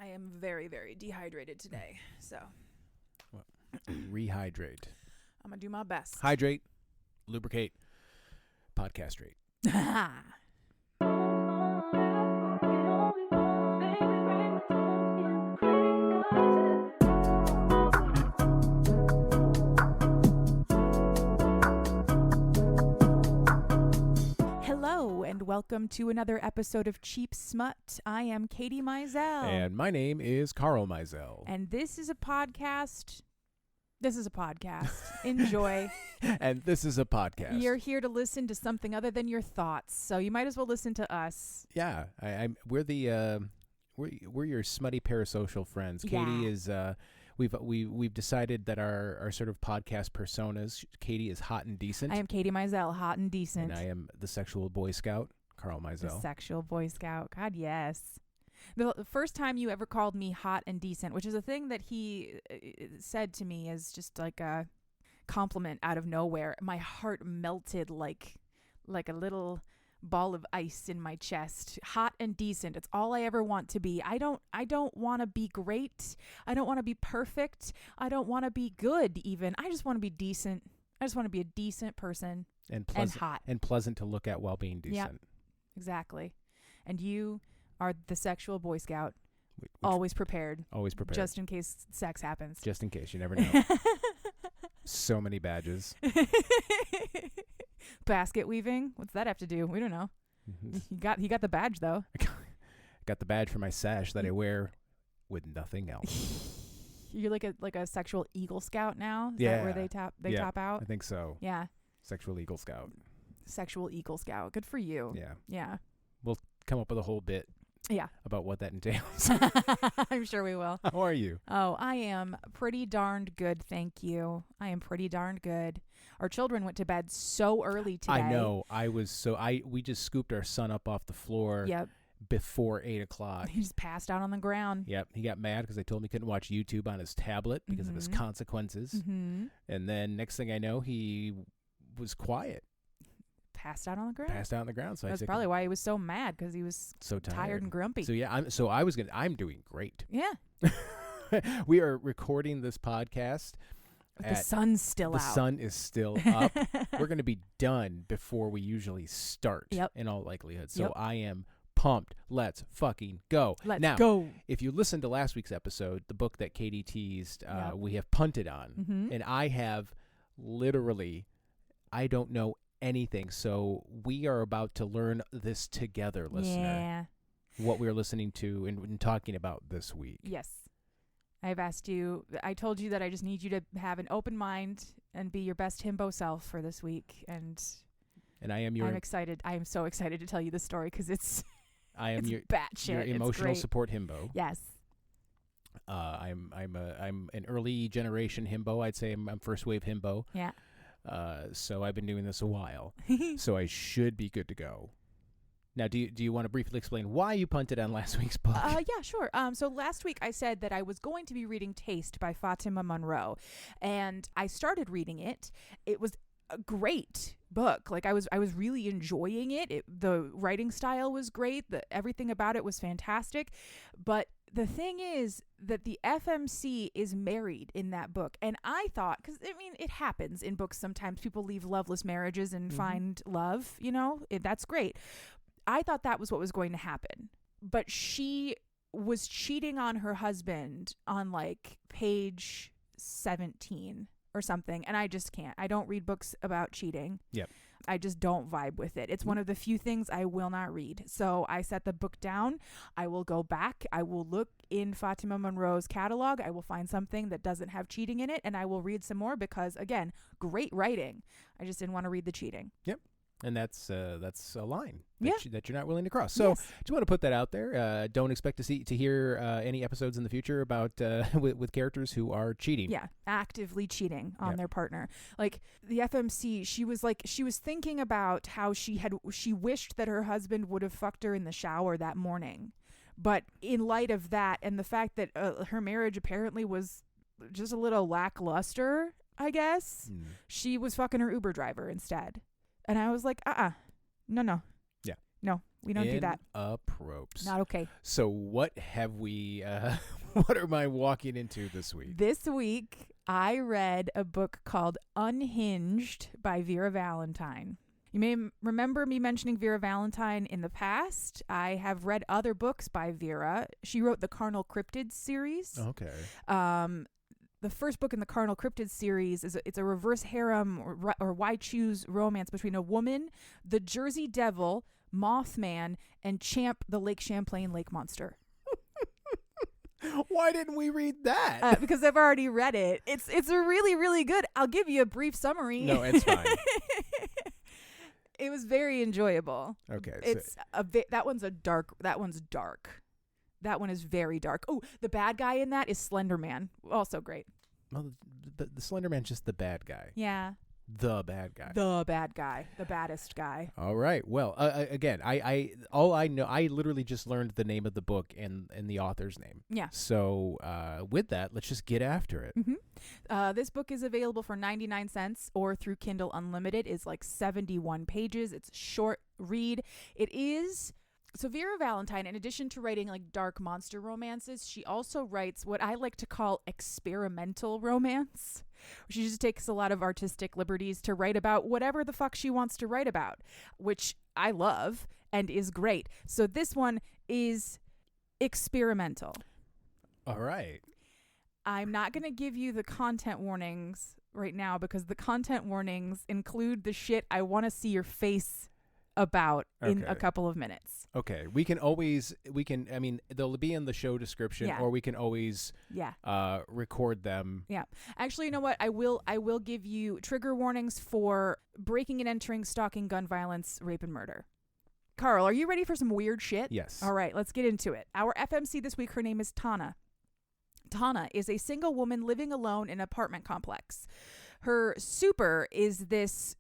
I am very, very dehydrated today, so Well, rehydrate. I'm going to do my best. Hydrate, lubricate, podcast rate. Hello, and welcome to another episode of Cheap Smut. I am Katie Mizell. And my name is Carl Mizell. And this is a podcast. Enjoy. And this is a podcast. You're here to listen to something other than your thoughts, so you might as well listen to us. Yeah, we're the we're your smutty parasocial friends. Katie is we've decided that our sort of podcast personas. Katie is hot and decent. I am Katie Mizell, hot and decent. And I am the sexual Boy Scout, Carl Mizell. The sexual Boy Scout. God, yes. The first time you ever called me hot and decent, which is a thing that he said to me as just like a compliment out of nowhere, my heart melted like a little ball of ice in my chest. Hot and decent. It's all I ever want to be. I don't want to be great. I don't want to be perfect. I don't want to be good even. I just want to be decent. I just want to be a decent person and hot. And pleasant to look at while being decent. Yep, exactly. And you are the sexual Boy Scout. Always prepared. Always prepared. Just in case sex happens. Just in case. You never know. So many badges. Basket weaving? What's that have to do? We don't know. He got the badge though. Got the badge for my sash that I wear with nothing else. You're like a sexual Eagle Scout now? Is yeah. that where they top out? I think so. Yeah. Sexual Eagle Scout. Sexual Eagle Scout. Good for you. Yeah. Yeah. We'll come up with a whole bit. Yeah. About what that entails. I'm sure we will. How are you? Oh, I am pretty darned good, thank you. I am pretty darned good. Our children went to bed so early today. I know. We just scooped our son up off the floor. Yep. Before 8 o'clock. He just passed out on the ground. Yep. He got mad because I told him he couldn't watch YouTube on his tablet because of his consequences. Mm-hmm. And then next thing I know, he was quiet. Passed out on the ground. So that's probably why he was so mad, because he was so tired and grumpy. So yeah, I'm doing great. Yeah. We are recording this podcast. The sun's still out. The sun is still up. We're going to be done before we usually start. Yep. In all likelihood. So I am pumped. Let's fucking go. Let's go. If you listened to last week's episode, the book that Katie teased, we have punted on. Mm-hmm. And I have literally, I don't know anything. So we are about to learn this together, listener. Yeah. What we're listening to and talking about this week. Yes. I told you that I just need you to have an open mind and be your best himbo self for this week. And I'm excited. I am so excited to tell you the story because it's batshit. Your emotional support himbo. Yes. I'm an early generation himbo. I'd say I'm first wave himbo. Yeah. So I've been doing this a while. So I should be good to go. Now, do you want to briefly explain why you punted on last week's book? Yeah, sure. So last week I said that I was going to be reading Taste by Fatima Monroe, and I started reading it. It was a great book. Like I was really enjoying it. The writing style was great. Everything about it was fantastic. But the thing is that the FMC is married in that book. And I thought, because I mean, it happens in books sometimes. People leave loveless marriages and find love, that's great. I thought that was what was going to happen. But she was cheating on her husband on like page 17 or something. And I just can't. I don't read books about cheating. Yep. I just don't vibe with it. It's one of the few things I will not read. So I set the book down. I will go back. I will look in Fatima Monroe's catalog. I will find something that doesn't have cheating in it, and I will read some more because, again, great writing. I just didn't want to read the cheating. Yep. And that's a line that, that you're not willing to cross. So just want to put that out there. Don't expect to hear any episodes in the future about with characters who are cheating. Yeah, actively cheating on their partner. Like the FMC, she was thinking about how she wished that her husband would have fucked her in the shower that morning. But in light of that and the fact that her marriage apparently was just a little lackluster, I guess, she was fucking her Uber driver instead. And I was like, no. Yeah. No, We don't do that. Inappropriate. Not okay. So what have we, what am I walking into this week? This week, I read a book called Unhinged by Vera Valentine. You may remember me mentioning Vera Valentine in the past. I have read other books by Vera. She wrote the Carnal Cryptids series. Okay. The first book in the Carnal Cryptids series it's a reverse harem or why choose romance between a woman, the Jersey Devil, Mothman, and Champ the Lake Champlain Lake Monster. Why didn't we read that? Because I've already read it. It's a really, really good. I'll give you a brief summary. No, it's fine. It was very enjoyable. Okay. It's that one's dark. That one is very dark. Oh, the bad guy in that is Slender Man. Also great. Well, the Slender Man's just the bad guy. Yeah. The bad guy. The bad guy. The baddest guy. All right. Well, again, all I know, I literally just learned the name of the book and the author's name. Yeah. So with that, let's just get after it. Mm-hmm. This book is available for 99 cents or through Kindle Unlimited. It's like 71 pages. It's a short read. It is... So Vera Valentine, in addition to writing like dark monster romances, she also writes what I like to call experimental romance. She just takes a lot of artistic liberties to write about whatever the fuck she wants to write about, which I love and is great. So this one is experimental. All right. I'm not going to give you the content warnings right now because the content warnings include the shit I want to see your face about in a couple of minutes. Okay. I mean, they'll be in the show description or we can always record them. Yeah. Actually, you know what? I will give you trigger warnings for breaking and entering, stalking, gun violence, rape, and murder. Carl, are you ready for some weird shit? Yes. All right, let's get into it. Our FMC this week, her name is Tana. Tana is a single woman living alone in an apartment complex. Her super is this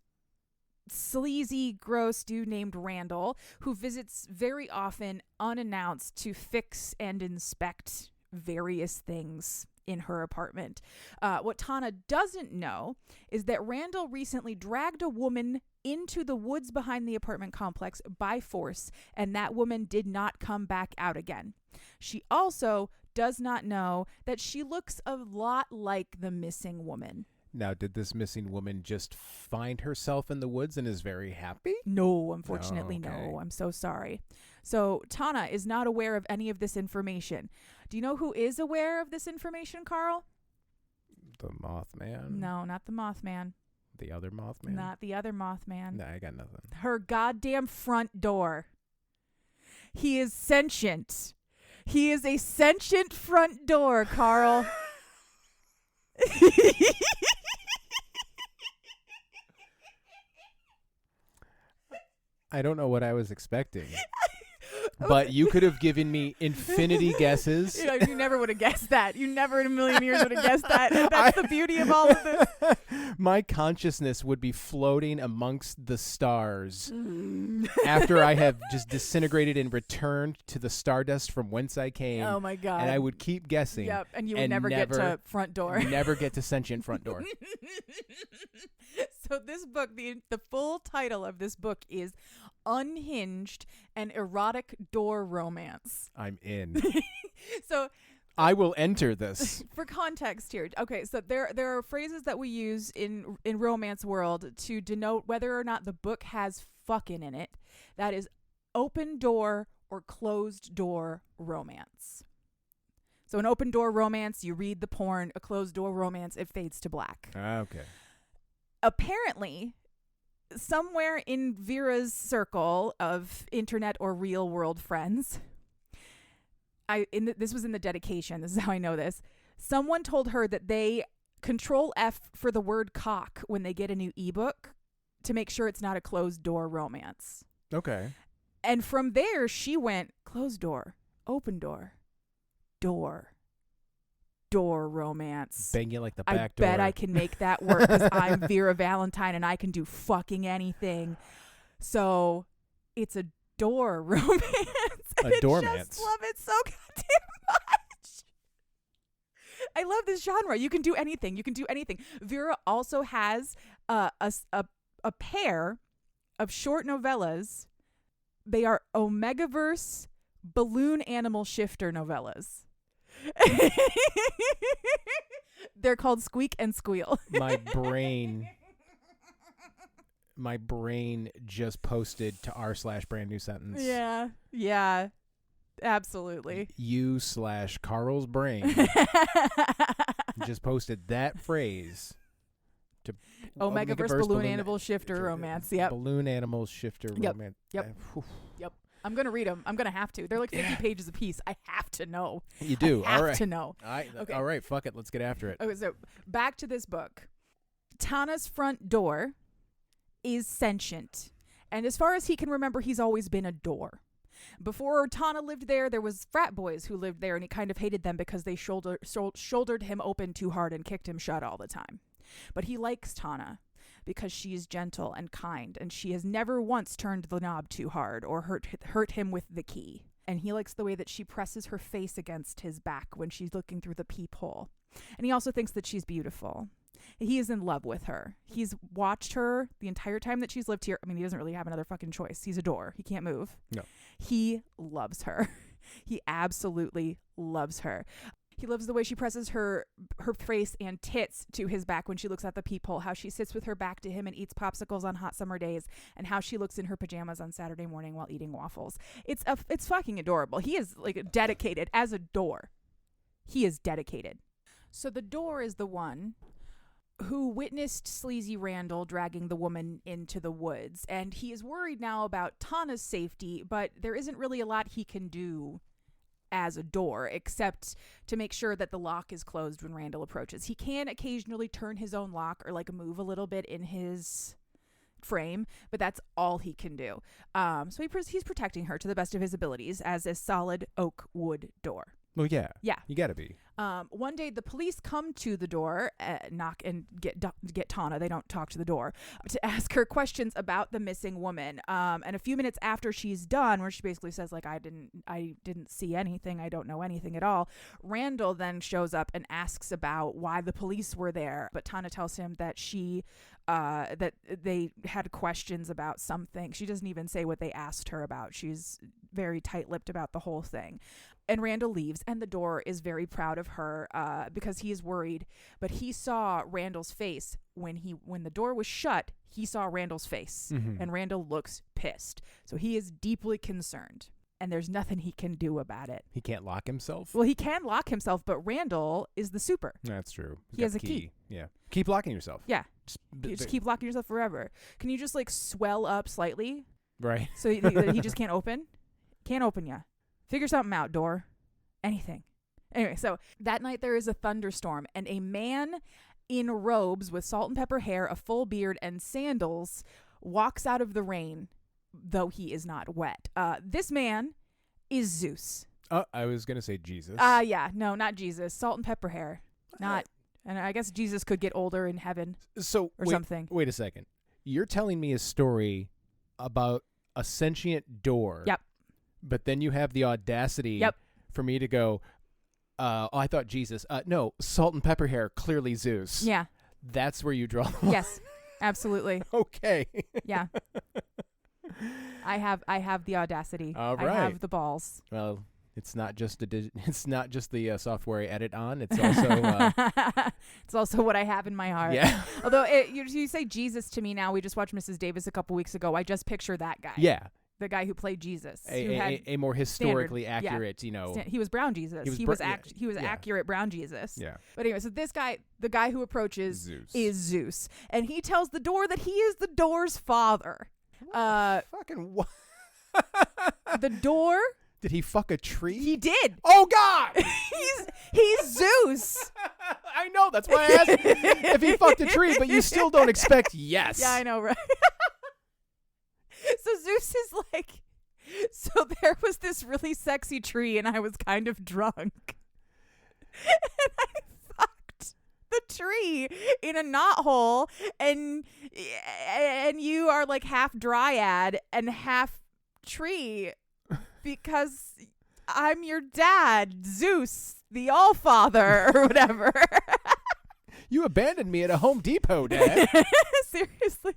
sleazy, gross dude named Randall who visits very often unannounced to fix and inspect various things in her apartment. What Tana doesn't know is that Randall recently dragged a woman into the woods behind the apartment complex by force, and that woman did not come back out again. She also does not know that she looks a lot like the missing woman. Now, did this missing woman just find herself in the woods and is very happy? No, unfortunately, okay. No. I'm so sorry. So Tana is not aware of any of this information. Do you know who is aware of this information, Carl? The Mothman? No, not the Mothman. The other Mothman? Not the other Mothman. No, I got nothing. Her goddamn front door. He is sentient. He is a sentient front door, Carl. I don't know what I was expecting. But you could have given me infinity guesses. You know, you never would have guessed that. You never in a million years would have guessed that. That's the beauty of all of this. My consciousness would be floating amongst the stars after I have just disintegrated and returned to the stardust from whence I came. Oh, my God. And I would keep guessing. Yep, and you would never get to front door. Never get to sentient front door. So this book, the full title of this book is Unhinged, an erotic door romance. I'm in. So I will enter this. For context here. Okay, so there are phrases that we use in romance world to denote whether or not the book has fucking in it. That is open door or closed door romance. So an open door romance, you read the porn. A closed door romance, it fades to black. Okay. Apparently, somewhere in Vera's circle of internet or real world friends, this was in the dedication. This is how I know this. Someone told her that they Control F for the word cock when they get a new ebook to make sure it's not a closed door romance. Okay. And from there, she went closed door, open door, door romance. Bang you like the back door. I bet I can make that work because I'm Vera Valentine and I can do fucking anything. So it's a door romance. A doormance. I just love it so goddamn much. I love this genre. You can do anything. You can do anything. Vera also has a pair of short novellas They are Omegaverse balloon animal shifter novellas. They're called Squeak and Squeal. My brain just posted to r/brand new sentence. Yeah, absolutely. You/Carl's brain just posted that phrase to Omegaverse balloon animal shifter romance. Yep. Balloon animal shifter romance. Yep. I'm going to read them. I'm going to have to. They're like 50 pages a piece. I have to know. You do. I have all right. to know. Okay. All right. Fuck it. Let's get after it. Okay, so back to this book. Tana's front door is sentient. And as far as he can remember, he's always been a door. Before Tana lived there was frat boys who lived there, and he kind of hated them because they shouldered him open too hard and kicked him shut all the time. But he likes Tana because she is gentle and kind, and she has never once turned the knob too hard or hurt him with the key. And he likes the way that she presses her face against his back when she's looking through the peephole. And he also thinks that she's beautiful. He is in love with her. He's watched her the entire time that she's lived here. I mean, he doesn't really have another fucking choice. He's a door. He can't move. No. He loves her. He absolutely loves her. He loves the way she presses her face and tits to his back when she looks at the peephole, how she sits with her back to him and eats popsicles on hot summer days, and how she looks in her pajamas on Saturday morning while eating waffles. It's fucking adorable. He is like dedicated as a door. He is dedicated. So the door is the one who witnessed sleazy Randall dragging the woman into the woods, and he is worried now about Tana's safety, but there isn't really a lot he can do as a door, except to make sure that the lock is closed when Randall approaches. He can occasionally turn his own lock or like move a little bit in his frame, but that's all he can do. So he's protecting her to the best of his abilities as a solid oak wood door. Well, yeah. Yeah. You gotta be. One day the police come to the door, knock and get Tana. They don't talk to the door to ask her questions about the missing woman. And a few minutes after she's done, where she basically says like, I didn't see anything. I don't know anything at all. Randall then shows up and asks about why the police were there. But Tana tells him that that they had questions about something. She doesn't even say what they asked her about. She's very tight-lipped about the whole thing. And Randall leaves, and the door is very proud of her because he is worried. But he saw Randall's face when the door was shut. He saw Randall's face, and Randall looks pissed. So he is deeply concerned, and there's nothing he can do about it. He can't lock himself? Well, he can lock himself, but Randall is the super. That's true. He has a key. Yeah. Keep locking yourself. Yeah. Just keep locking yourself forever. Can you just like swell up slightly? Right. So he just can't open? Can't open ya. Figure something out, door. Anything. Anyway, so that night there is a thunderstorm, and a man in robes with salt and pepper hair, a full beard, and sandals walks out of the rain, though he is not wet. This man is Zeus. I was going to say Jesus. Yeah. No, not Jesus. Salt and pepper hair. Not. And I guess Jesus could get older in heaven something. Wait a second. You're telling me a story about a sentient door. Yep. But then you have the audacity for me to go, I thought Jesus. No, salt and pepper hair, clearly Zeus. Yeah. That's where you draw the line. Yes, absolutely. Okay. Yeah. I have the audacity. All right. I have the balls. Well, it's not just the software I edit on. It's also it's also what I have in my heart. Yeah. Although you say Jesus to me now. We just watched Mrs. Davis a couple weeks ago. I just picture that guy. Yeah. The guy who played Jesus. A more historically accurate, he was brown Jesus. He was accurate brown Jesus. Yeah. But anyway, so this guy, the guy who approaches Zeus. is Zeus. And he tells the door that he is the door's father. Fucking what? The door. Did he fuck a tree? He did. Oh, God! he's Zeus. I know. That's why I asked if he fucked a tree, but you still don't expect yes. Yeah, I know, right? So Zeus is like, so there was this really sexy tree, and I was kind of drunk. And I fucked the tree in a knothole, and you are like half dryad and half tree. Because I'm your dad, Zeus, the All-Father, or whatever. You abandoned me at a Home Depot, Dad. Seriously.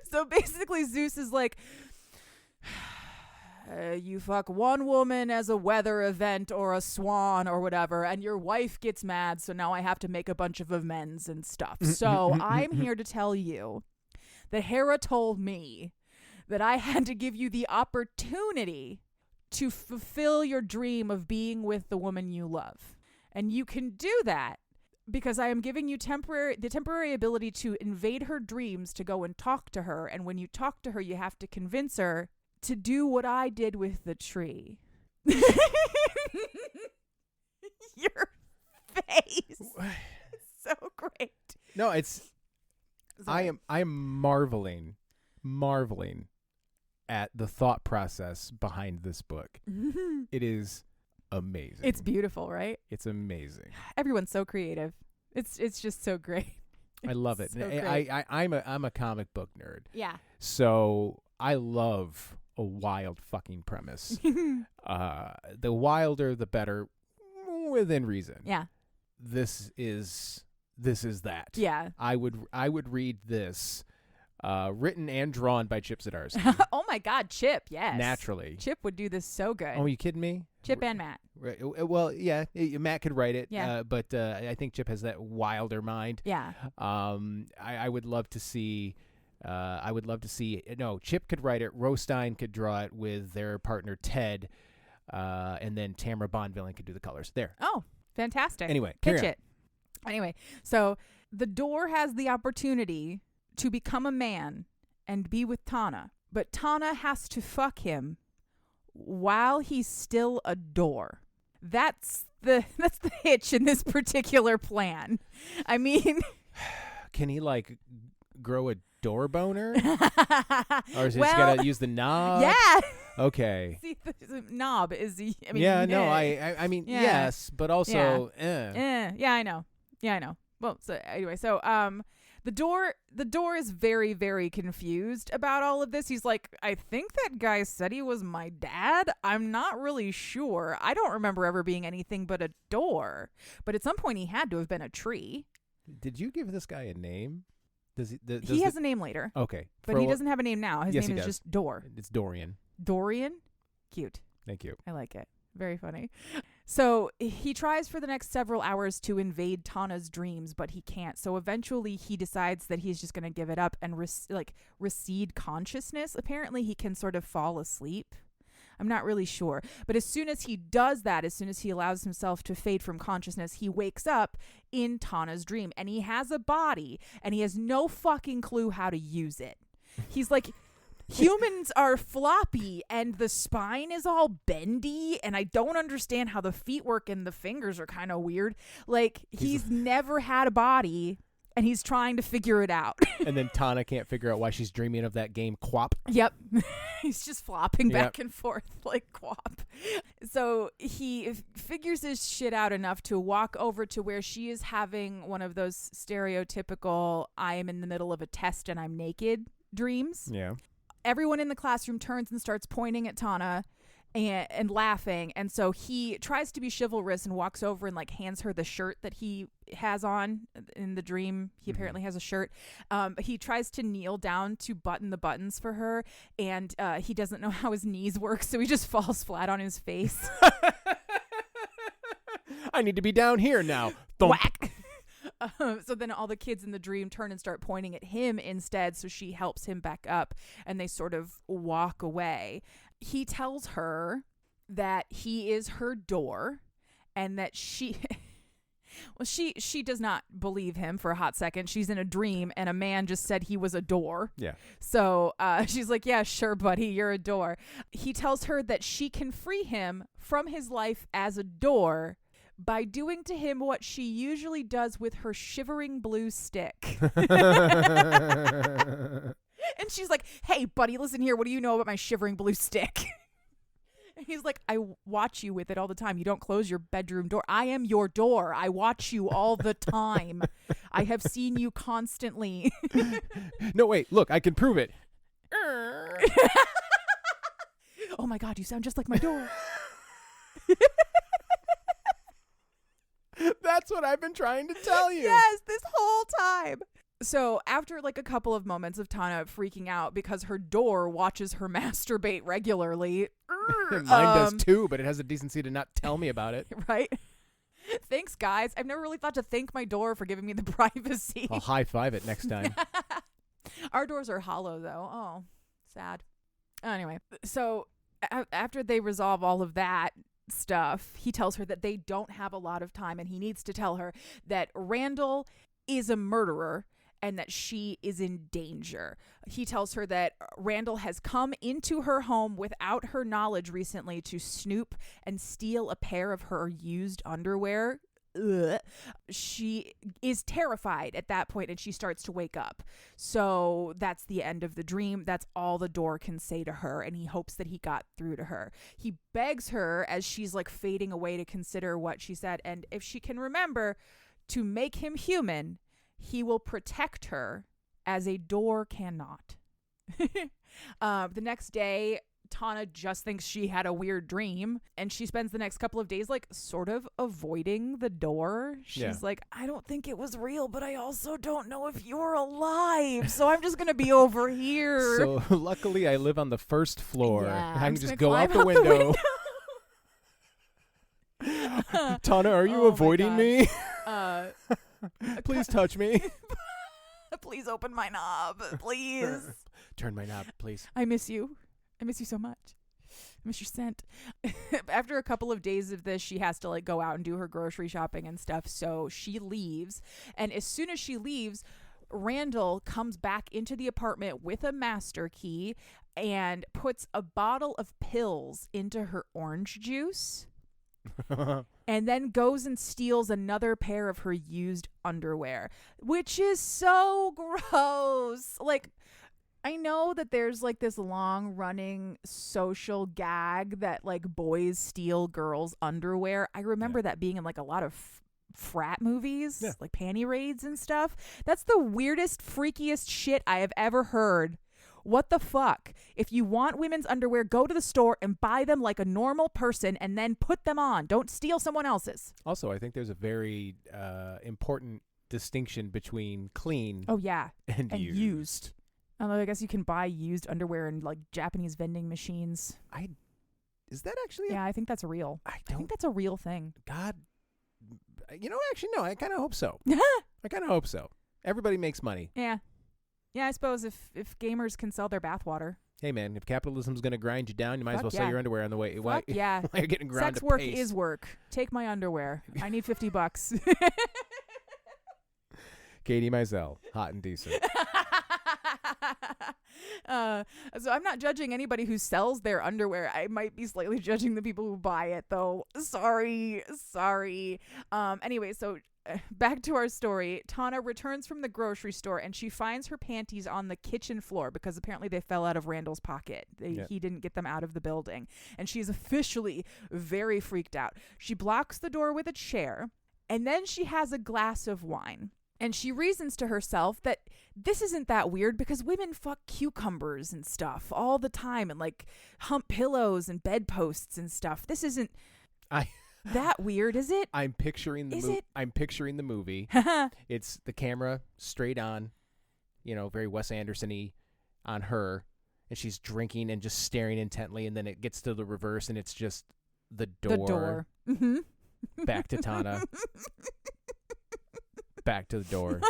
So basically Zeus is like, you fuck one woman as a weather event or a swan or whatever, and your wife gets mad, so now I have to make a bunch of amends and stuff. So I'm here to tell you that Hera told me that I had to give you the opportunity to fulfill your dream of being with the woman you love. And you can do that because I am giving you the temporary ability to invade her dreams, to go and talk to her. And when you talk to her, you have to convince her to do what I did with the tree. Your face. It's so great. No, it's Sorry. I am marveling at the thought process behind this book. It is amazing. It's beautiful, right? It's amazing. Everyone's so creative. It's just so great. I love it. So great. I'm a comic book nerd. Yeah. So I love a wild fucking premise. The wilder, the better, within reason. Yeah. This is that. Yeah. I would read this, written and drawn by Chip Zdarsky. Oh my God, Chip! Yes, Naturally. Chip would do this so good. Oh, are you kidding me? Chip and Matt. Right. Well, yeah, Matt could write it. Yeah. But I think Chip has that wilder mind. Yeah. I would love to see. No, Chip could write it. Rostein could draw it with their partner Ted, and then Tamara Bonvillain could do the colors. There. Oh, fantastic. Anyway, pitch it. Anyway, so the door has the opportunity to become a man and be with Tana, but Tana has to fuck him while he's still a door. That's the hitch in this particular plan. I mean, can he like grow a door boner, or is he well, just gotta use the knob? Yeah. Okay. See, the knob is the. I mean, yeah. No. I mean, yeah. yes, but also, Yeah, I know. Yeah, I know. Well, so anyway, so the door is very, very confused about all of this. He's like, I think that guy said he was my dad. I'm not really sure. I don't remember ever being anything but a door. But at some point he had to have been a tree. Did you give this guy a name? Does he has a name later. Okay. But he doesn't have a name now. His Yes, name he is does. just Door. It's Dorian. Dorian? Cute. Thank you. I like it. Very funny. So he tries for the next several hours to invade Tana's dreams, but he can't. So eventually he decides that he's just going to give it up and recede consciousness. Apparently he can sort of fall asleep. I'm not really sure. But as soon as he does that, as soon as he allows himself to fade from consciousness, he wakes up in Tana's dream. And he has a body, and he has no fucking clue how to use it. He's like... Humans are floppy and the spine is all bendy, and I don't understand how the feet work and the fingers are kind of weird. Like, he's never had a body and he's trying to figure it out. And then Tana can't figure out why she's dreaming of that game Quap. Yep. He's just flopping back and forth like Quap. So he figures his shit out enough to walk over to where she is having one of those stereotypical I am in the middle of a test and I'm naked dreams. Yeah. Everyone in the classroom turns and starts pointing at Tana and laughing. And so he tries to be chivalrous and walks over and like hands her the shirt that he has on in the dream. He apparently has a shirt. He tries to kneel down to button the buttons for her. And he doesn't know how his knees work. So he just falls flat on his face. I need to be down here now. Thump. Whack. So then all the kids in the dream turn and start pointing at him instead. So she helps him back up and they sort of walk away. He tells her that he is her door and that she does not believe him for a hot second. She's in a dream and a man just said he was a door. Yeah. So she's like, yeah, sure, buddy, you're a door. He tells her that she can free him from his life as a door by doing to him what she usually does with her shivering blue stick. And she's like, hey, buddy, listen here. What do you know about my shivering blue stick? And he's like, I watch you with it all the time. You don't close your bedroom door. I am your door. I watch you all the time. I have seen you constantly. No, wait, look, I can prove it. Oh my God, you sound just like my door. That's what I've been trying to tell you. Yes, this whole time. So after like a couple of moments of Tana freaking out because her door watches her masturbate regularly, Mine does too, but it has the decency to not tell me about it. Right? Thanks, guys. I've never really thought to thank my door for giving me the privacy. I'll high five it next time. Our doors are hollow, though. Oh, sad. Anyway, so after they resolve all of that stuff, he tells her that they don't have a lot of time, and he needs to tell her that Randall is a murderer and that she is in danger. He tells her that Randall has come into her home without her knowledge recently to snoop and steal a pair of her used underwear. Ugh. She is terrified at that point, and she starts to wake up. So that's the end of the dream. That's all the door can say to her, and he hopes that he got through to her. He begs her as she's like fading away to consider what she said, and if she can remember to make him human, he will protect her as a door cannot. The next day, Tana just thinks she had a weird dream, and she spends the next couple of days like sort of avoiding the door. She's like, I don't think it was real, but I also don't know if you're alive, so I'm just gonna be over here. So luckily I live on the first floor. Yeah, I can just go out the window. Tana, are you avoiding me? Please touch me. Please open my knob. Please. Turn my knob, please. I miss you. I miss you so much. I miss your scent. After a couple of days of this, she has to like go out and do her grocery shopping and stuff. So she leaves. And as soon as she leaves, Randall comes back into the apartment with a master key and puts a bottle of pills into her orange juice. And then goes and steals another pair of her used underwear, which is so gross. Like, I know that there's like this long running social gag that like boys steal girls' underwear. I remember that being in like a lot of frat movies, like panty raids and stuff. That's the weirdest, freakiest shit I have ever heard. What the fuck? If you want women's underwear, go to the store and buy them like a normal person and then put them on. Don't steal someone else's. Also, I think there's a very important distinction between clean and used. Although I guess you can buy used underwear in like Japanese vending machines. Is that actually? Yeah, I think that's real. I think that's a real thing. God, actually, no. I kind of hope so. I kind of hope so. Everybody makes money. Yeah. Yeah, I suppose if gamers can sell their bathwater. Hey, man, if capitalism's going to grind you down, you might as well sell your underwear on the way. Why you're getting ground Sex to work paste. is work. Take my underwear. I need $50. Katie Mizell, hot and decent. So I'm not judging anybody who sells their underwear. I might be slightly judging the people who buy it, though. Sorry. Anyway, so back to our story. Tana returns from the grocery store and she finds her panties on the kitchen floor because apparently they fell out of Randall's pocket. He didn't get them out of the building. And she's officially very freaked out. She blocks the door with a chair, and then she has a glass of wine. And she reasons to herself that this isn't that weird because women fuck cucumbers and stuff all the time and like hump pillows and bedposts and stuff. This isn't that weird, is it? I'm picturing the movie. It's the camera straight on, very Wes Anderson-y on her, and she's drinking and just staring intently, and then it gets to the reverse and it's just the door. The door. Mm-hmm. Back to Tana. Back to the door.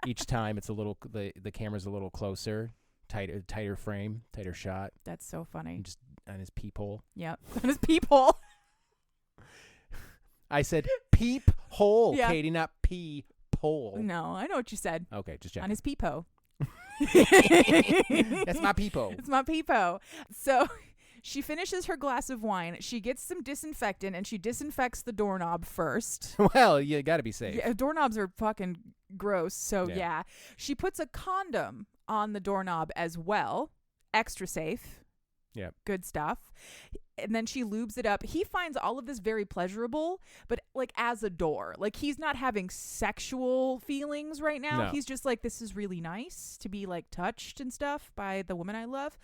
Each time it's the camera's a little closer, tighter frame, tighter shot. That's so funny. Just on his peephole. Yep. On his peephole. I said peephole, yeah. Katie, not pee-pole. No, I know what you said. Okay, just checking. On his peepo. That's my peepo. It's my peepo. So she finishes her glass of wine. She gets some disinfectant and she disinfects the doorknob first. Well, you got to be safe. Yeah, doorknobs are fucking gross. So yeah. She puts a condom on the doorknob as well. Extra safe. Yeah. Good stuff. And then she lubes it up. He finds all of this very pleasurable, but like as a door. Like he's not having sexual feelings right now. No. He's just like, this is really nice to be like touched and stuff by the woman I love.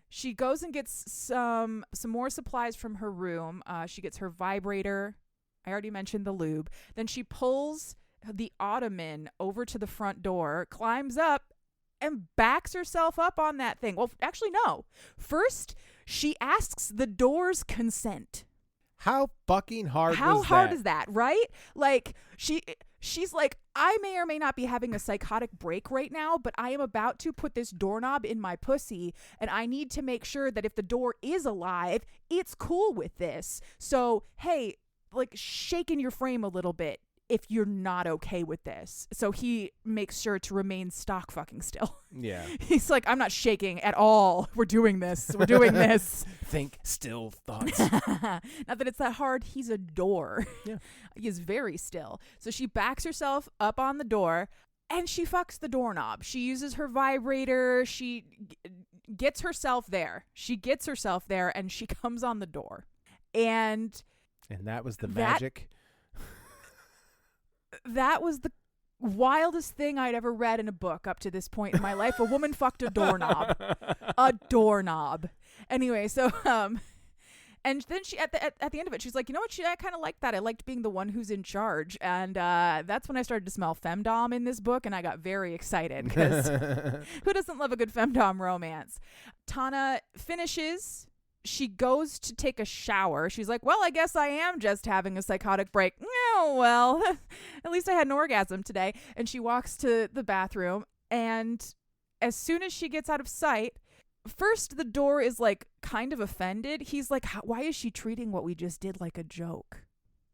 She goes and gets some more supplies from her room. She gets her vibrator. I already mentioned the lube. Then she pulls the ottoman over to the front door, climbs up, and backs herself up on that thing. Well, actually, no. First, she asks the door's consent. How fucking hard How was hard that? is that, right? Like, she's like, I may or may not be having a psychotic break right now, but I am about to put this doorknob in my pussy, and I need to make sure that if the door is alive, it's cool with this. So, hey, like, shake in your frame a little bit if you're not okay with this. So he makes sure to remain stock fucking still. Yeah. He's like, I'm not shaking at all. We're doing this. We're doing this. Think still thoughts. Not that it's that hard. He's a door. Yeah. He is very still. So she backs herself up on the door and she fucks the doorknob. She uses her vibrator. She gets herself there. She gets herself there and she comes on the door. And that was the magic. That was the wildest thing I'd ever read in a book up to this point in my life. A woman fucked a doorknob. A doorknob. Anyway, so and then she at the end of it, she's like, you know what? I kind of liked that. I liked being the one who's in charge, and that's when I started to smell femdom in this book, and I got very excited because who doesn't love a good femdom romance? Tana finishes. She goes to take a shower. She's like, well, I guess I am just having a psychotic break. Oh, well, at least I had an orgasm today. And she walks to the bathroom. And as soon as she gets out of sight, first the door is like kind of offended. He's like, why is she treating what we just did like a joke?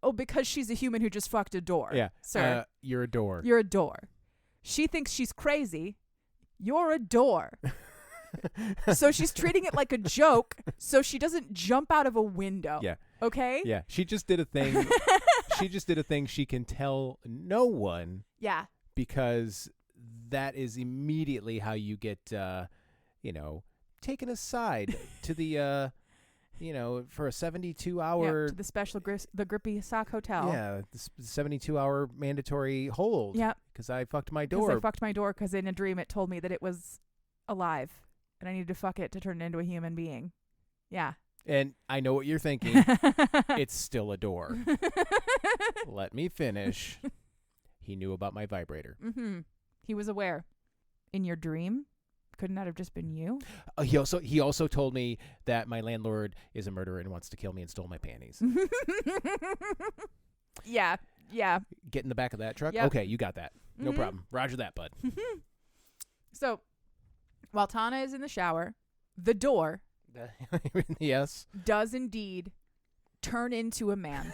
Oh, because she's a human who just fucked a door. Yeah. Sir. You're a door. You're a door. She thinks she's crazy. You're a door. So she's treating it like a joke so she doesn't jump out of a window. Yeah. Okay? Yeah. She just did a thing. She can tell no one. Yeah. Because that is immediately how you get, taken aside to the, for a 72-hour. To the special, the Grippy Sock Hotel. Yeah. The 72-hour mandatory hold. Yeah. Because I fucked my door. Because I fucked my door because in a dream it told me that it was alive. And I needed to fuck it to turn it into a human being. Yeah. And I know what you're thinking. It's still a door. Let me finish. He knew about my vibrator. Mm-hmm. He was aware. In your dream? Couldn't that have just been you? He also told me that my landlord is a murderer and wants to kill me and stole my panties. Yeah. Yeah. Get in the back of that truck? Yep. Okay, you got that. No problem. Roger that, bud. So, while Tana is in the shower, the door yes, does indeed turn into a man.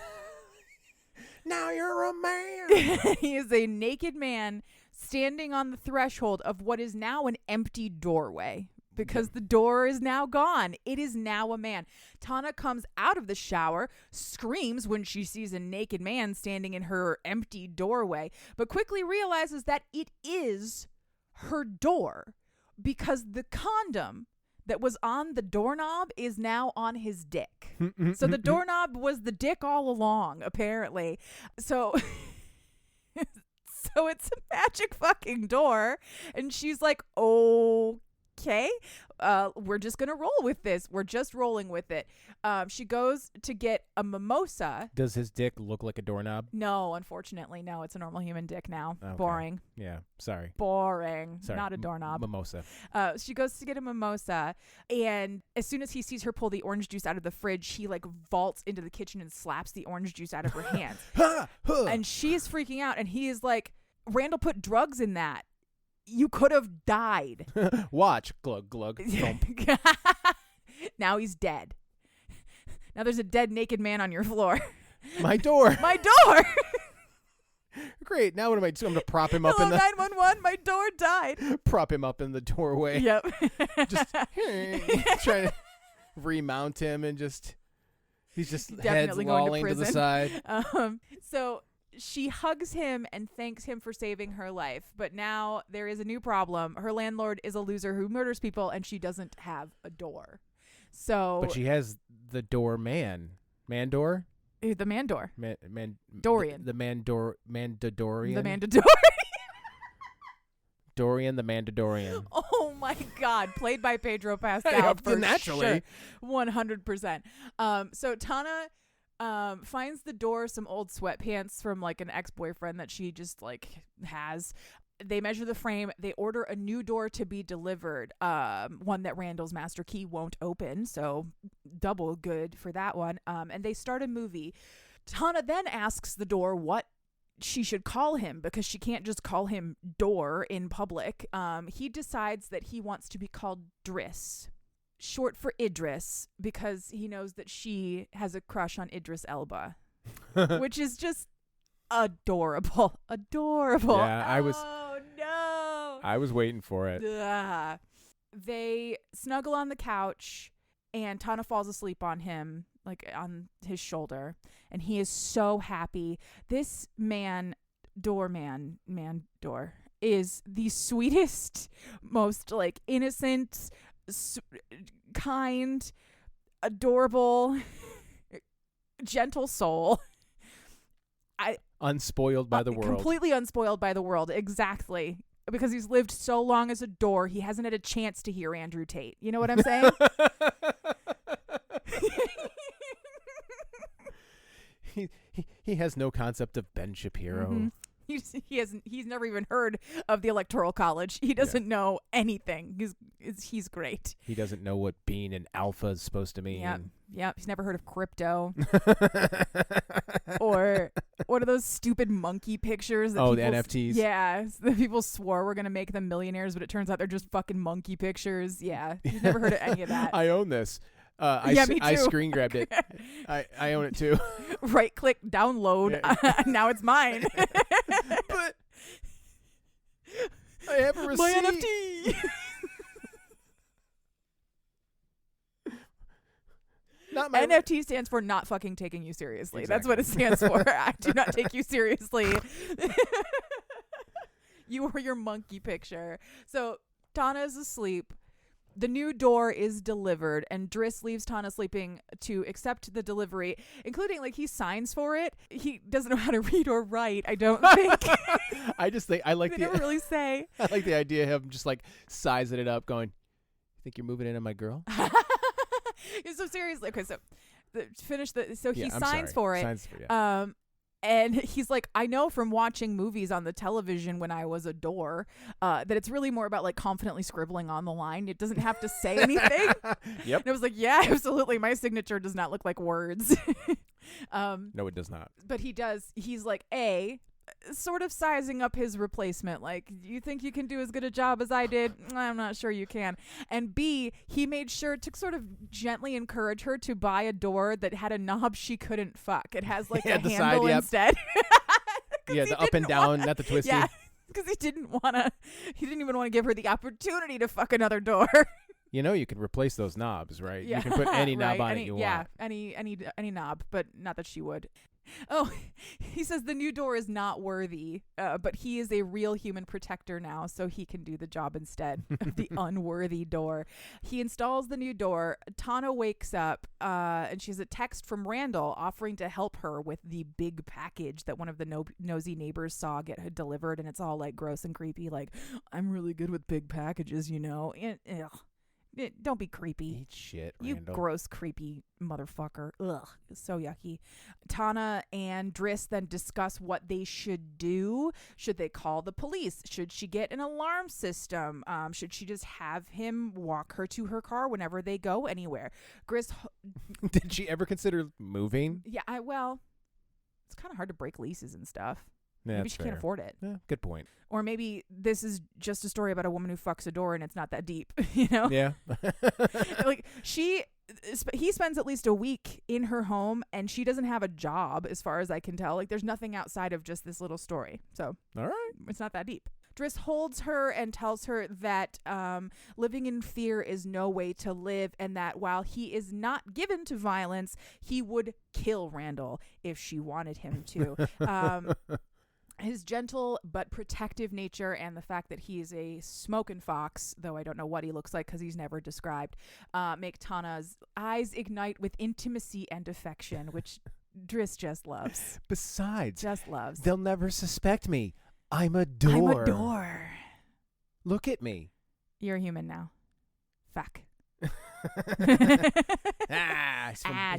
Now you're a man. He is a naked man standing on the threshold of what is now an empty doorway because the door is now gone. It is now a man. Tana comes out of the shower, screams when she sees a naked man standing in her empty doorway, but quickly realizes that it is her door. Because the condom that was on the doorknob is now on his dick. So the doorknob was the dick all along, apparently. So it's a magic fucking door. And she's like, okay, we're just going to roll with this. We're just rolling with it. She goes to get a mimosa. Does his dick look like a doorknob? No, unfortunately. No, it's a normal human dick now. Okay. Boring. Yeah, sorry. Boring. Sorry. Not a doorknob. Mimosa. She goes to get a mimosa, and as soon as he sees her pull the orange juice out of the fridge, he like vaults into the kitchen and slaps the orange juice out of her hands. And she's freaking out, and he is like, Randall put drugs in that. You could have died. Watch. Glug, glug, thump. Now he's dead. Now there's a dead naked man on your floor. My door. My door. Great. Now what am I doing? I'm going to prop him up in the... 911, my door died. Prop him up in the doorway. Yep. Just trying to remount him and just... He's just definitely heads going lolling to the side. So she hugs him and thanks him for saving her life. But now there is a new problem. Her landlord is a loser who murders people, and she doesn't have a door. So, but she has the door man. Man door? The man door. Dorian. The Mandadorian. The Mandadorian. Dorian the Mandadorian. Oh my God. Played by Pedro Pascal. For naturally. Sure. 100%. So Tana finds the door some old sweatpants from like an ex-boyfriend that she just like has. They measure the frame. They order a new door to be delivered, one that Randall's master key won't open. So double good for that one. And they start a movie. Tana then asks the door what she should call him because she can't just call him Door in public. He decides that he wants to be called Driss, short for Idris, because he knows that she has a crush on Idris Elba, which is just adorable. Yeah, Oh no. I was waiting for it. Ugh. They snuggle on the couch and Tana falls asleep on him, like on his shoulder, and he is so happy. This man Door is the sweetest, most like innocent, kind, adorable, gentle soul. Unspoiled by the world. Completely unspoiled by the world. Exactly. Because he's lived so long as a Door, he hasn't had a chance to hear Andrew Tate. You know what I'm saying? He has no concept of Ben Shapiro. Mm-hmm. He's never even heard of the Electoral College. He doesn't know anything. He's great. He doesn't know what being an alpha is supposed to mean. Yep. He's never heard of crypto. Or what are those stupid monkey pictures? That the NFTs. Yeah, that people swore were going to make them millionaires, but it turns out they're just fucking monkey pictures. Yeah, he's never heard of any of that. I own this. Me too. I screen grabbed it. I own it too. Right click, download. Yeah. Now it's mine. But I have a receipt. My NFT. Not my NFT stands for not fucking taking you seriously. Exactly. That's what it stands for. I do not take you seriously. You were your monkey picture. So Tana is asleep. The new door is delivered, and Driss leaves Tana sleeping to accept the delivery, including, like, he signs for it. He doesn't know how to read or write, I don't think. I just think I like they never really say. I like the idea of him just like sizing it up, going, "You think you're moving in on my girl?" So seriously, okay, so finish the. So he I'm signs sorry. for it. And he's like, I know from watching movies on the television when I was a Door, that it's really more about like confidently scribbling on the line. It doesn't have to say anything. Yep. And I was like, yeah, absolutely. My signature does not look like words. No, it does not. But he does. He's like, sort of sizing up his replacement. Like, you think you can do as good a job as I did? I'm not sure you can. And B, he made sure to sort of gently encourage her to buy a door that had a knob she couldn't fuck. It has like a handle side, yep. instead. Yeah, the up and down, not the twisty. Yeah, because he didn't even want to give her the opportunity to fuck another door. You know, you can replace those knobs, right? Yeah. You can put any knob on it you want. Yeah, any knob, but not that she would. Oh, he says the new door is not worthy, but he is a real human protector now, so he can do the job instead of the unworthy door. He installs the new door. Tana wakes up, and she has a text from Randall offering to help her with the big package that one of the nosy neighbors saw get delivered, and it's all like gross and creepy, like, I'm really good with big packages, you know. Don't be creepy. Eat shit, You Randall. gross, creepy motherfucker. Ugh, it's so yucky. Tana and Driss then discuss what they should do. Should they call the police? Should she get an alarm system? Should she just have him walk her to her car whenever they go anywhere? Did she ever consider moving? Yeah, it's kind of hard to break leases and stuff. Yeah, Maybe she can't afford it. Yeah, good point. Or maybe this is just a story about a woman who fucks a door and it's not that deep, you know? Yeah. Like, he spends at least a week in her home and she doesn't have a job as far as I can tell. Like, there's nothing outside of just this little story. So all right, it's not that deep. Driss holds her and tells her that living in fear is no way to live, and that while he is not given to violence, he would kill Randall if she wanted him to. His gentle but protective nature and the fact that he is a smoking fox, though I don't know what he looks like because he's never described, make Tana's eyes ignite with intimacy and affection, which Driss just loves. Besides, Just loves. they'll never suspect me. I'm a door. I'm a door. Look at me. You're a human now. Fuck.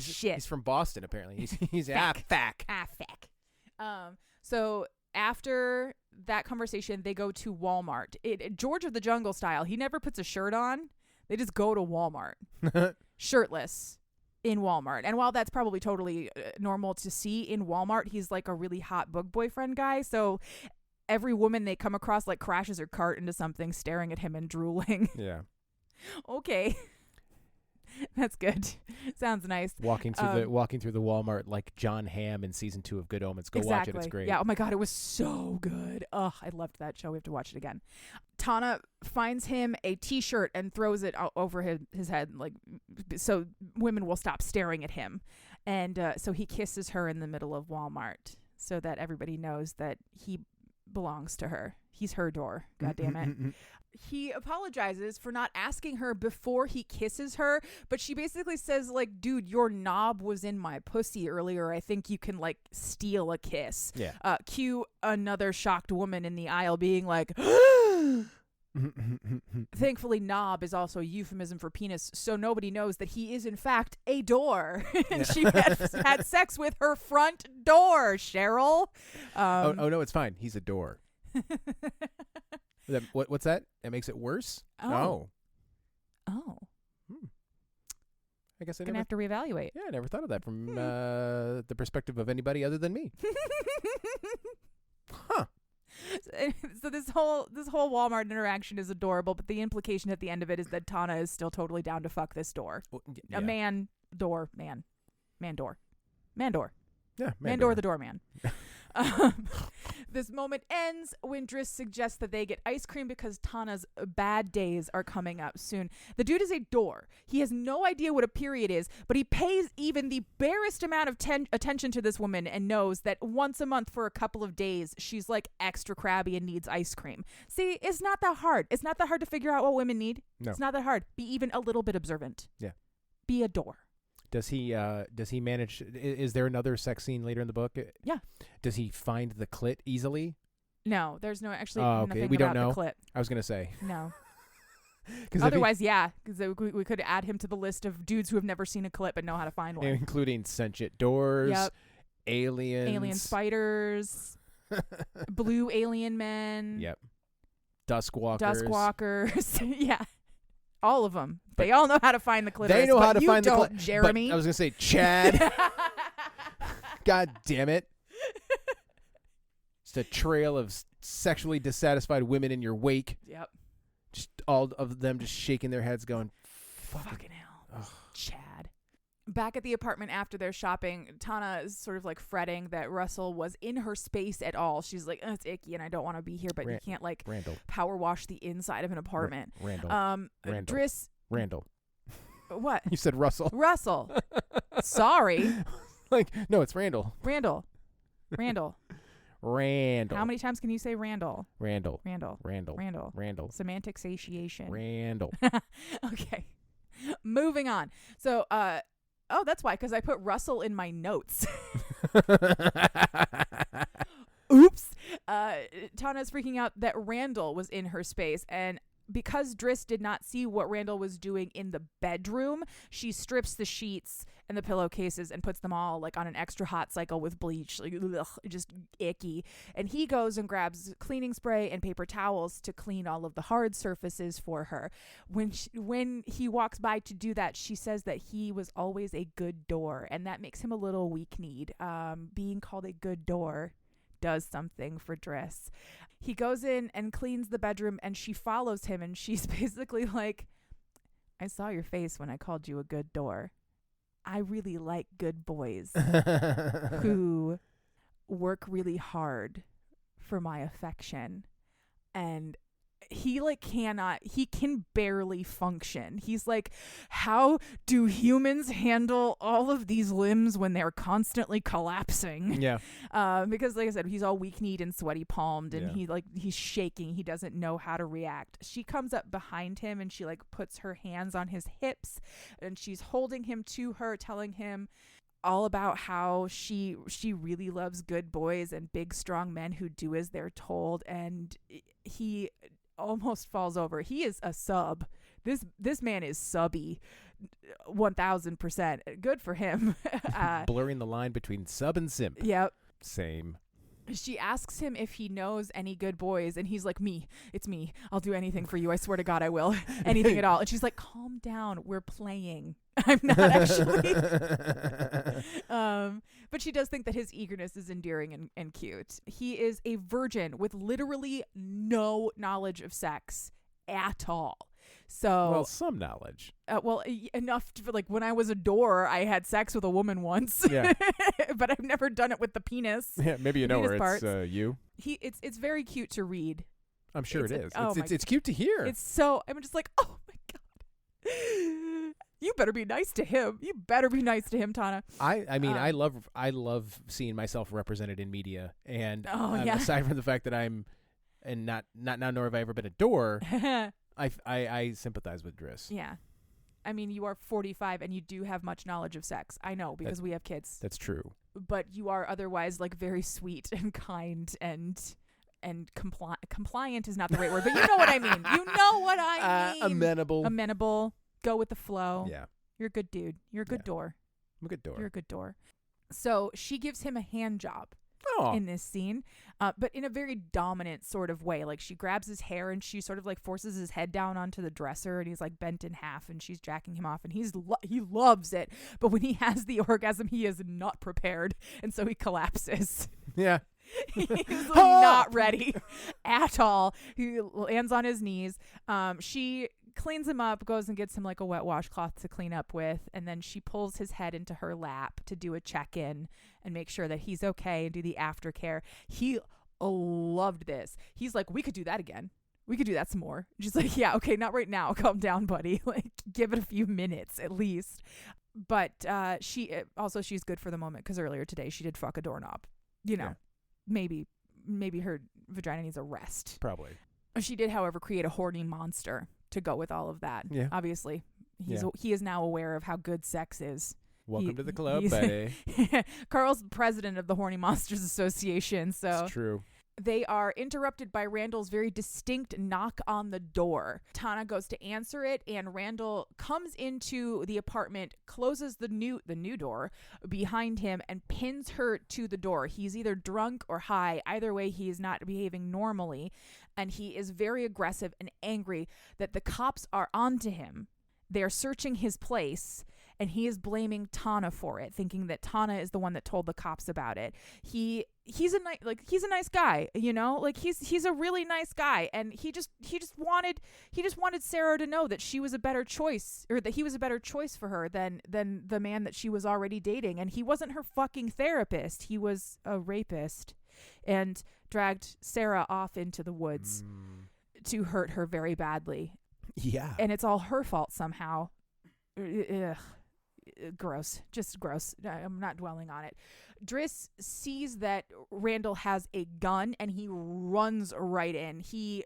Shit. He's from Boston, apparently. He's Fuck. fuck. Fuck. So after that conversation, they go to Walmart. George of the Jungle style. He never puts a shirt on. They just go to Walmart, shirtless, in Walmart. And while that's probably totally normal to see in Walmart, he's like a really hot book boyfriend guy. So every woman they come across like crashes her cart into something, staring at him and drooling. Yeah. Okay. That's good. Sounds nice. Walking through the Walmart like John Hamm in season 2 of Good Omens. Go watch it. It's great. Yeah. Oh my God, it was so good. Oh, I loved that show. We have to watch it again. Tana finds him a T-shirt and throws it over his head, like so women will stop staring at him. And so he kisses her in the middle of Walmart so that everybody knows that he belongs to her. He's her door. God damn it. He apologizes for not asking her before he kisses her, but she basically says, like, dude, your knob was in my pussy earlier. I think you can, like, steal a kiss. Yeah. Cue another shocked woman in the aisle being like, thankfully, knob is also a euphemism for penis, so nobody knows that he is, in fact, a door. And she had sex with her front door, Cheryl. Oh, no, it's fine. He's a door. What's that? It makes it worse? Oh. I guess I gonna have to reevaluate. Yeah, I never thought of that from the perspective of anybody other than me. Huh. So this whole Walmart interaction is adorable, but the implication at the end of it is that Tana is still totally down to fuck this door. Well, yeah. A man door. Yeah, man door, the doorman. This moment ends when Driss suggests that they get ice cream because Tana's bad days are coming up soon. The dude is a door. He has no idea what a period is, but he pays even the barest amount of attention to this woman and knows that once a month for a couple of days, she's like extra crabby and needs ice cream. See, it's not that hard. It's not that hard to figure out what women need. No. It's not that hard. Be even a little bit observant. Yeah. Be a door. Does he manage? Is there another sex scene later in the book? Yeah. Does he find the clit easily? No, there's no actually okay. nothing We about don't know. the clit. I was gonna say No. Because otherwise, yeah, because we could add him to the list of dudes who have never seen a clip but know how to find one, including sentient doors, yep. aliens, alien spiders, blue alien men, yep, Duskwalkers, yeah. All of them. They all know how to find the clitoris. They know how to find the clitoris. Jeremy. I was going to say Chad. God damn it. Just a trail of sexually dissatisfied women in your wake. Yep. Just all of them just shaking their heads going, fucking hell. Ugh. Chad. Back at the apartment after their shopping, Tana is sort of like fretting that Russell was in her space at all. She's like, it's icky and I don't want to be here, but you can't like power wash the inside of an apartment. Randall. Driss. Randall. What? You said Russell. Russell. Sorry. Like, no, it's Randall. Randall. Randall. How many times can you say Randall? Randall. Semantic satiation. Randall. Okay. Moving on. So, that's why, because I put Russell in my notes. Oops. Tana's freaking out that Randall was in her space, and because Driss did not see what Randall was doing in the bedroom, she strips the sheets and the pillowcases and puts them all like on an extra hot cycle with bleach, like ugh, just icky. And he goes and grabs cleaning spray and paper towels to clean all of the hard surfaces for her. When he walks by to do that, she says that he was always a good door, and that makes him a little weak-kneed. Being called a good door does something for Driss. He goes in and cleans the bedroom, and she follows him, and she's basically like, I saw your face when I called you a good door. I really like good boys who work really hard for my affection. And he can barely function. He's like, how do humans handle all of these limbs when they're constantly collapsing? Yeah. Because like I said, he's all weak-kneed and sweaty palmed, and he's shaking. He doesn't know how to react. She comes up behind him and she like puts her hands on his hips, and she's holding him to her, telling him all about how she really loves good boys and big strong men who do as they're told. And he almost falls over. He is a sub. This man is subby 1000%. Good for him. Blurring the line between sub and simp. Yep. Same. She asks him if he knows any good boys, and he's like, me. It's me. I'll do anything for you. I swear to God I will. Anything at all. And she's like, calm down. We're playing. I'm not actually. But she does think that his eagerness is endearing and cute. He is a virgin with literally no knowledge of sex at all. So, well, some knowledge. Enough for, like, when I was a door, I had sex with a woman once. Yeah. But I've never done it with the penis. Yeah, maybe you know her. Parts. It's you. It's very cute to read. I'm sure it is. Oh It's cute to hear. I'm just like, oh my God. You better be nice to him. You better be nice to him, Tana. I mean, I love seeing myself represented in media, and aside from the fact that I'm, and not now nor have I ever been a door, I sympathize with Driss. Yeah, I mean, you are 45 and you do have much knowledge of sex. I know because we have kids. That's true. But you are otherwise like very sweet and kind and compliant is not the right word, but you know what I mean. You know what I mean. Amenable. Go with the flow. Yeah. You're a good dude. You're a good door. I'm a good door. You're a good door. So she gives him a hand job in this scene, but in a very dominant sort of way. Like she grabs his hair and she sort of like forces his head down onto the dresser, and he's like bent in half, and she's jacking him off, and he loves it. But when he has the orgasm, he is not prepared, and so he collapses. Yeah. He's like not ready at all. He lands on his knees. She cleans him up, goes and gets him like a wet washcloth to clean up with, and then she pulls his head into her lap to do a check-in and make sure that he's okay and do the aftercare. He loved this. He's like, we could do that again. We could do that some more. She's like, yeah, okay, not right now. Calm down, buddy. Like, give it a few minutes at least. But she's good for the moment because earlier today she did fuck a doorknob. You know, maybe her vagina needs a rest. Probably. She did, however, create a horny monster to go with all of that. Yeah. Obviously, he is now aware of how good sex is. Welcome to the club, buddy. Carl's president of the Horny Monsters Association. So it's true. They are interrupted by Randall's very distinct knock on the door. Tana goes to answer it, and Randall comes into the apartment, closes the new door behind him, and pins her to the door. He's either drunk or high. Either way, he is not behaving normally, and he is very aggressive and angry that the cops are onto him. They are searching his place, and he is blaming Tana for it, thinking that Tana is the one that told the cops about it. He's a nice guy, you know? Like he's a really nice guy, and he just wanted Sarah to know that she was a better choice, or that he was a better choice for her than the man that she was already dating. And he wasn't her fucking therapist. He was a rapist, and dragged Sarah off into the woods to hurt her very badly. Yeah. And it's all her fault somehow. Ugh. Gross. Just gross. I'm not dwelling on it. Driss sees that Randall has a gun, and he runs right in. He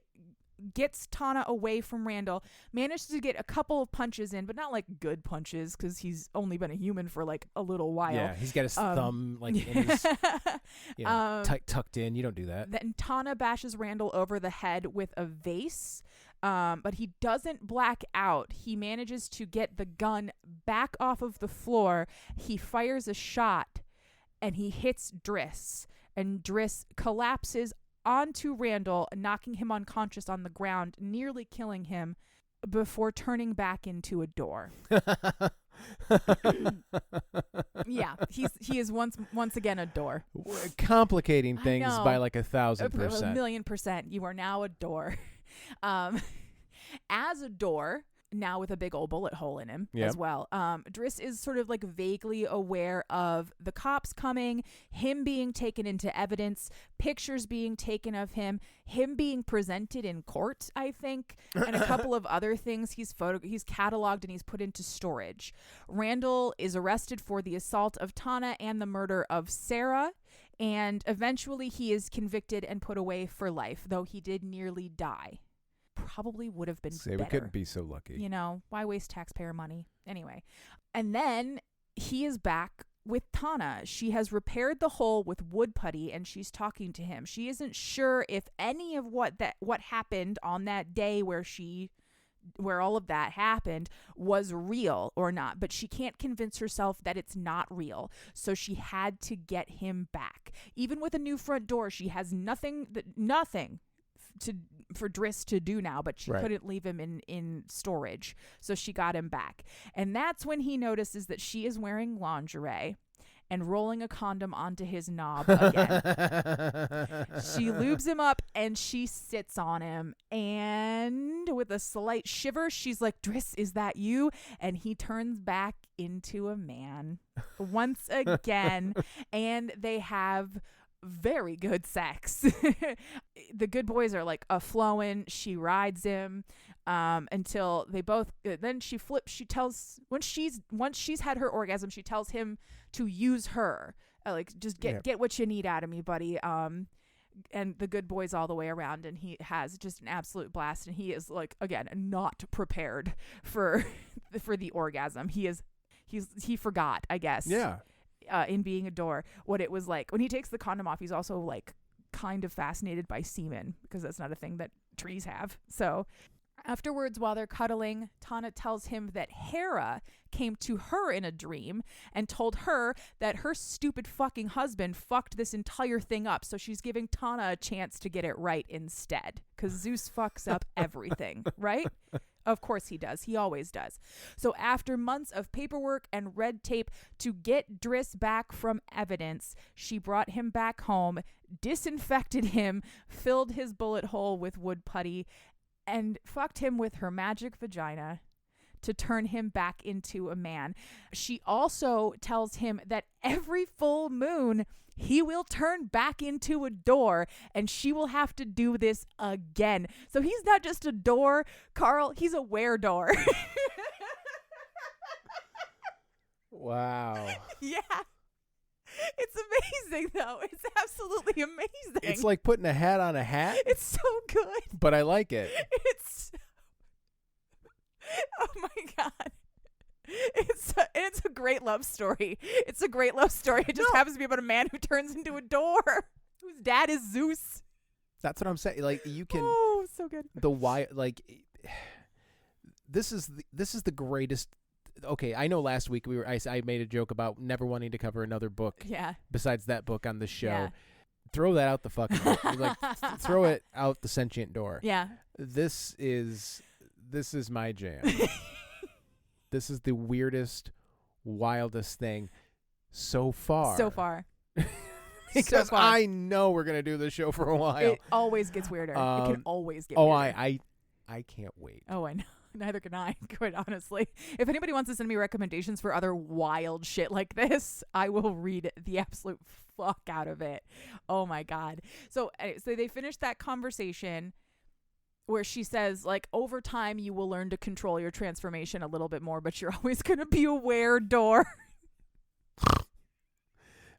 gets Tana away from Randall, manages to get a couple of punches in, but not like good punches because he's only been a human for like a little while. Yeah, he's got his thumb like in his, tucked in. You don't do that. Then Tana bashes Randall over the head with a vase. But he doesn't black out. He manages to get the gun back off of the floor. He fires a shot, and he hits Driss. And Driss collapses onto Randall, knocking him unconscious on the ground, nearly killing him before turning back into a door. Yeah, he is once again a door. We're complicating things by like 1,000%. 1,000,000%. You are now a door. As a door, now with a big old bullet hole in him as well. Driss is sort of like vaguely aware of the cops coming, him being taken into evidence, pictures being taken of him being presented in court, I think, and a couple of other things. He's cataloged and he's put into storage. Randall is arrested for the assault of Tana and the murder of Sarah, and eventually he is convicted and put away for life, though he did nearly die. Probably would have been better. We couldn't be so lucky. You know, why waste taxpayer money? Anyway. And then he is back with Tana. She has repaired the hole with wood putty, and she's talking to him. She isn't sure if any of what happened on that day where she where all of that happened was real or not, but she can't convince herself that it's not real. So she had to get him back. Even with a new front door, she has nothing for Driss to do now, but she couldn't leave him in storage. So she got him back. And that's when he notices that she is wearing lingerie and rolling a condom onto his knob again. She lubes him up and she sits on him. And with a slight shiver, she's like, Driss, is that you? And he turns back into a man once again. And they have very good sex. The good boys are like a-flowing. She rides him until they both then she flips. She tells once she's had her orgasm, she tells him to use her, like, just get what you need out of me, buddy. And the good boys all the way around, and he has just an absolute blast, and he is, like, again, not prepared for the orgasm. He forgot, I guess, in being a door, what it was like when he takes the condom off. He's also, like, kind of fascinated by semen, because that's not a thing that trees have. So afterwards, while they're cuddling, Tana tells him that Hera came to her in a dream and told her that her stupid fucking husband fucked this entire thing up. So she's giving Tana a chance to get it right instead, because Zeus fucks up everything, right? Of course he does. He always does. So after months of paperwork and red tape to get Driss back from evidence, she brought him back home, disinfected him, filled his bullet hole with wood putty, and fucked him with her magic vagina to turn him back into a man. She also tells him that every full moon he will turn back into a door, and she will have to do this again. So he's not just a door, Carl, he's a were-door. Wow. Yeah. It's amazing, though. It's absolutely amazing. It's like putting a hat on a hat. It's so good. But I like it. Oh my God. It's a great love story. It's a great love story. It just happens to be about a man who turns into a door, whose dad is Zeus. That's what I'm saying. Like, you can. Oh, so good. This is the greatest. Okay, I know last week I made a joke about never wanting to cover another book. Yeah. Besides that book on the show. Yeah. Throw that out the fucking like throw it out the sentient door. Yeah. This is my jam. This is the weirdest, wildest thing so far. So far. Because I know we're gonna do this show for a while. It always gets weirder. It can always get weirder. I can't wait. Oh, I know. Neither can I, quite honestly. If anybody wants to send me recommendations for other wild shit like this, I will read the absolute fuck out of it. Oh my God. So they finished that conversation where she says, like, over time you will learn to control your transformation a little bit more, but you're always going to be a were-door.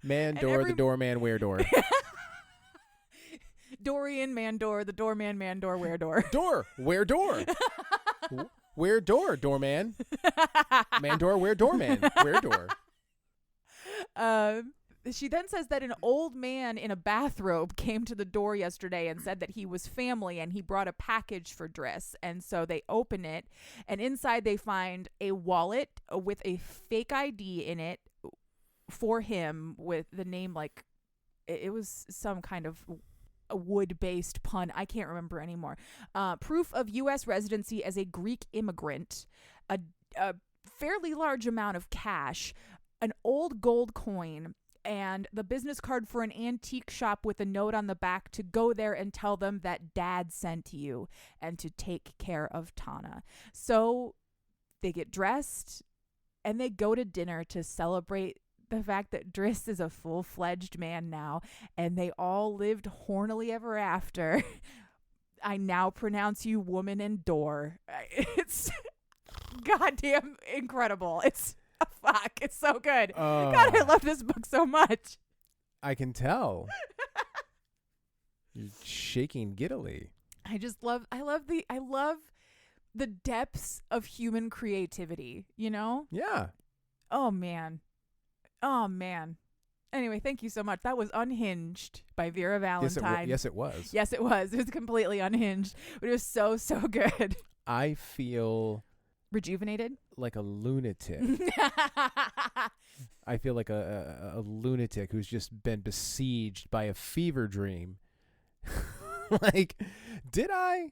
Man door, the doorman, were-door. Dorian, man door, the doorman, man door, were-door. Door, were-door. Were-door, doorman. Man door, were-doorman, were-door. She then says that an old man in a bathrobe came to the door yesterday and said that he was family and he brought a package for Driss. And so they open it, and inside they find a wallet with a fake ID in it for him with the name, like, it was some kind of a wood-based pun. I can't remember anymore. Proof of U.S. residency as a Greek immigrant, a fairly large amount of cash, an old gold coin, and the business card for an antique shop with a note on the back to go there and tell them that Dad sent you and to take care of Tana. So they get dressed and they go to dinner to celebrate the fact that Driss is a full-fledged man now, and they all lived hornily ever after. I now pronounce you woman and door. It's goddamn incredible. It's fuck. It's so good. God, I love this book so much. I can tell. You're shaking giddily. I love the depths of human creativity, you know? Yeah. Oh man. Anyway, thank you so much. That was Unhinged by Vera Valentine. Yes, it was. Yes, it was. It was completely unhinged, but it was so good. I feel Rejuvenated? like a lunatic. I feel like a lunatic who's just been besieged by a fever dream. Like, did I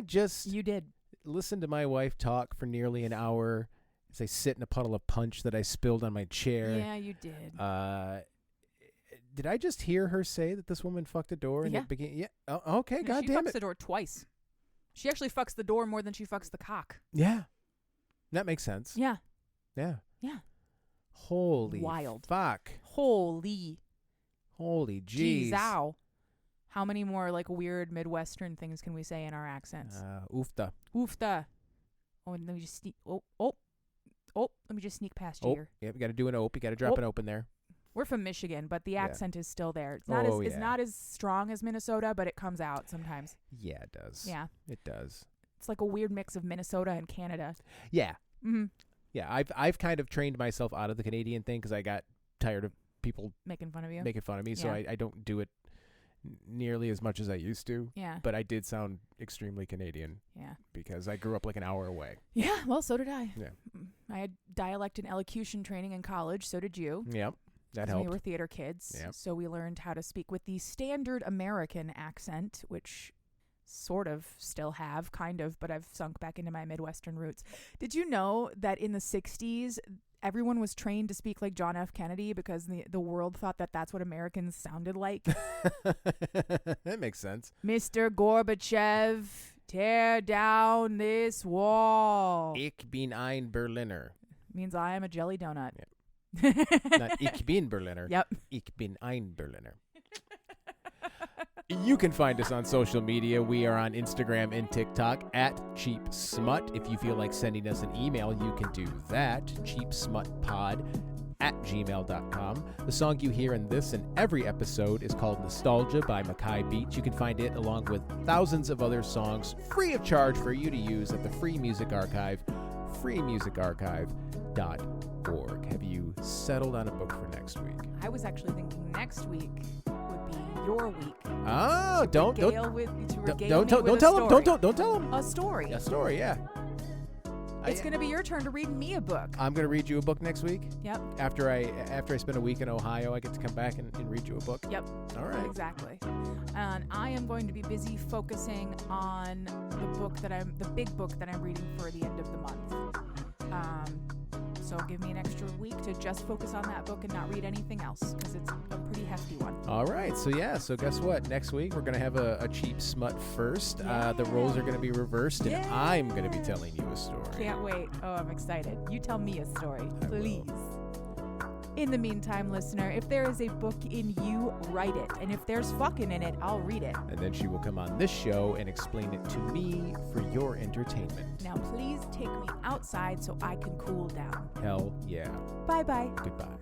just You did. listen to my wife talk for nearly an hour as I sit in a puddle of punch that I spilled on my chair? Yeah, you did. Did I just hear her say that this woman fucked a door? And Yeah. it began, yeah. Oh, okay, No, she goddamn fucks it. the door twice. She actually fucks the door more than she fucks the cock. Yeah. That makes sense. Yeah. Yeah. Yeah. Holy Wild. fuck. Holy Jeez. ow. How many more like weird Midwestern things can we say in our accents? Oofta. Oofta. Oh, and let me just sneak. Oh. Let me just sneak past you Oh, here. yeah, we got to do an ope. You got to drop Oh. an ope in there. We're from Michigan, but the Yeah. accent is still there. It's not Oh, it's yeah. not as strong as Minnesota, but it comes out sometimes. Yeah, it does. Yeah. It does. It's like a weird mix of Minnesota and Canada. Yeah. Mm-hmm. Yeah, I've kind of trained myself out of the Canadian thing because I got tired of people Making fun of you. making fun of me, so Yeah. I don't do it nearly as much as I used to. Yeah. But I did sound extremely Canadian Yeah. because I grew up like an hour away. Yeah, well, so did I. Yeah. I had dialect and elocution training in college, so did you. Yep, that 'Cause helped. We were theater kids, Yep. so we learned how to speak with the standard American accent, which sort of still have, kind of, but I've sunk back into my Midwestern roots. Did you know that in the 60s, everyone was trained to speak like John F. Kennedy because the world thought that that's what Americans sounded like? That makes sense. Mr. Gorbachev, tear down this wall. Ich bin ein Berliner. Means I am a jelly donut. Not ich bin Berliner. Yep. Ich bin ein Berliner. You can find us on social media. We are on Instagram and TikTok at Cheap Smut. If you feel like sending us an email, you can do that. cheapsmutpod@gmail.com. The song you hear in this and every episode is called Nostalgia by Mackay Beach. You can find it along with thousands of other songs free of charge for you to use at the Free Music Archive, freemusicarchive.org. Have you settled on a book for next week? I was actually thinking next week would be your week. Oh, don't Regale tell with him. Don't tell him. A story. A story, yeah. It's going to be your turn to read me a book. I'm gonna read you a book next week. Yep. After I spend a week in Ohio, I get to come back and read you a book. Yep. All right. Exactly. And I am going to be busy focusing on the big book that I'm reading for the end of the month. So give me an extra week to just focus on that book and not read anything else because it's a pretty hefty one. All right. So guess what? Next week we're gonna have a cheap smut first. The roles are gonna be reversed, and Yeah. I'm gonna be telling you a story. Can't wait. Oh, I'm excited. You tell me a story, I will. please. In the meantime, listener, if there is a book in you, write it. And if there's fucking in it, I'll read it. And then she will come on this show and explain it to me for your entertainment. Now, please take me outside so I can cool down. Hell yeah. Bye-bye. Goodbye.